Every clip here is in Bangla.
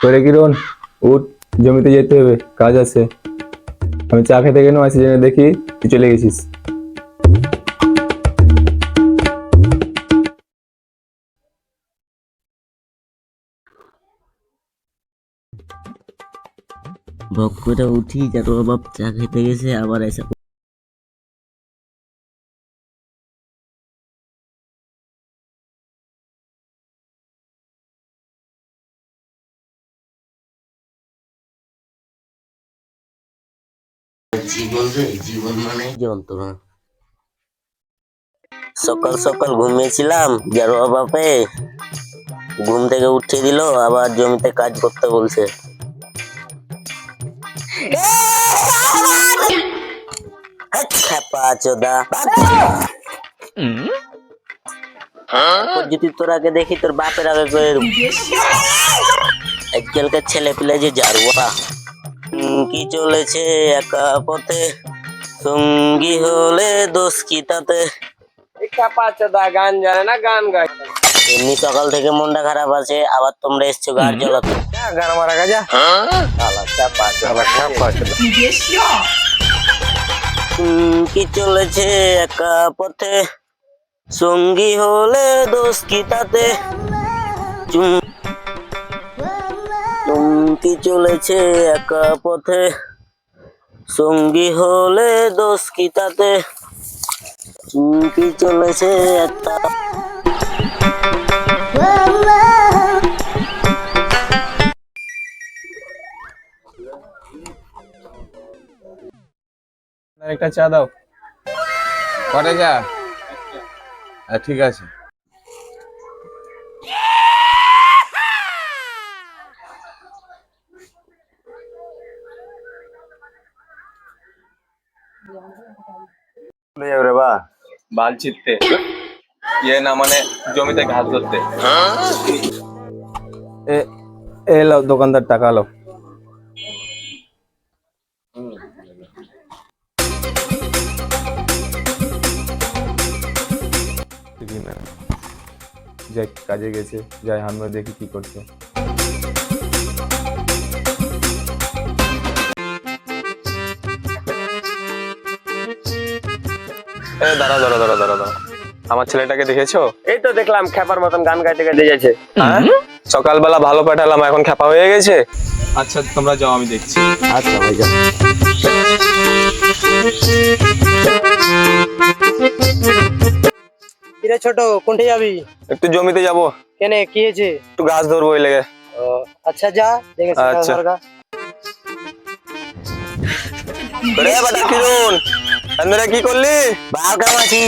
করে কিরণ, উঠ, জমিতে যেতে হবে, কাজ আছে। আমি চা খেতে কেন আসি জেনে দেখি তুই চলে গেছিস। ভোগ করে উঠি, যার বাপ চা খেতে গেছে, আবার এসে জীবন রে, জীবন মানে যন্ত্রণা। সকাল সকাল ঘুমিয়েছিলাম, যার বাপে ঘুম থেকে উঠিয়ে দিল, আবার জমিতে কাজ করতে বলছে। যদি তোর আগে দেখি, তোর বাপের আগে করে আজকালকার ছেলে পিলে যে জারুয়া কি চলেছে একা পথে, সঙ্গী হলে দোষ কি তাতে। গান জানে না, গান গায়। এমনি সকাল থেকে মনটা খারাপ আছে, আবার তোমরা এসছো গাড় জ্বালাতে। গান মারা গেছে। কি চলেছে একা পথে, সঙ্গী হলে দোষ কি তাতে। কি চলেছে একা পথে, সঙ্গী হলে দোষ কি তাতে। কি চলেছে একটা একটা চা দাও। কটে যা? ঠিক আছে। রে বা বাল ছিটতে, ইয়ে না মানে জমিতে ঘাস ধরতে। এ লাও, দোকানদার টাকা লাও। যাই, কাজে গেছে, যাই আমরা দেখি কি করছে। দাঁড়া দাঁড়া দাঁড়া দাঁড়া দাঁড়া, আমার ছেলেটাকে দেখেছো? এই তো দেখলাম খেপার মতন গান গাইতে গাইতে যাচ্ছে। হ্যাঁ, সকালবেলা ভালো পাঠালাম, এখন খ্যাপা হয়ে গেছে। আচ্ছা তোমরা যাও, আমি দেখছি। আচ্ছা ভাই যাও। কিরে ছোট, কোনটা যাবি? একটু জমিতে যাব। কেনে, কি হয়েছে? একটু গাছ ধরবো ওই লেগে। আচ্ছা যা, দেখে আচ্ছা। রে বাটা কিরণ, এন্দরে কি করলি? বাল কামাচ্ছি।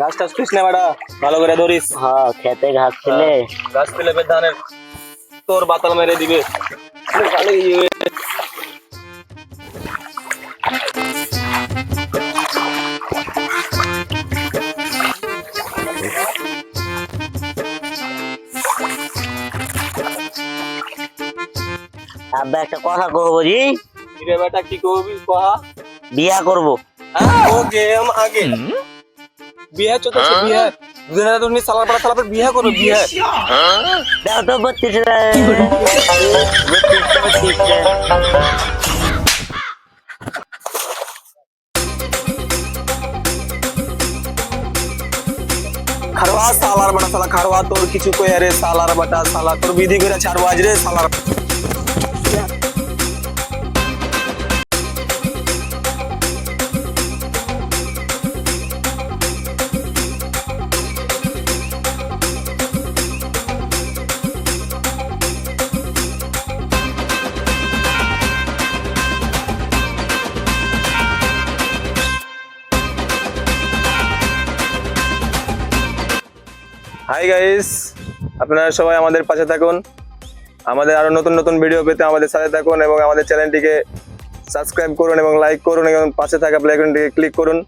গাছ টাছ তুইস না বাড়া, ভালো করে ধরিস। হ্যাঁ, খেতে ঘাস ছিলে। গাছ পেলে ধানের তোর বাতাল মেরে দিবে। আব্বা একটা কথা কহবো জি। রে বেটা কি করবি কহা? বিয়া করবো। ও গেম আগে বিয়ে চলতেছে, বিয়ে দুদিন আগে তুমি সালার পাড়া সালার বিয়ে করবে, বিয়ে। দাও তো 32 খারওয়া সালার বাটা সালা, খারওয়া তোর কিছু কই আরে সালার বাটা সালা, তোর বিধি করে ছাড়বো আজ রে সালার। হাই গাইস, আপনারা সবাই আমাদের পাশে থাকুন। আমাদের আরো নতুন নতুন ভিডিও পেতে আমাদের সাথে থাকুন এবং আমাদের চ্যানেলটিকে সাবস্ক্রাইব করুন এবং লাইক করুন এবং পাশে থাকা বেল আইকনটিকে ক্লিক করুন।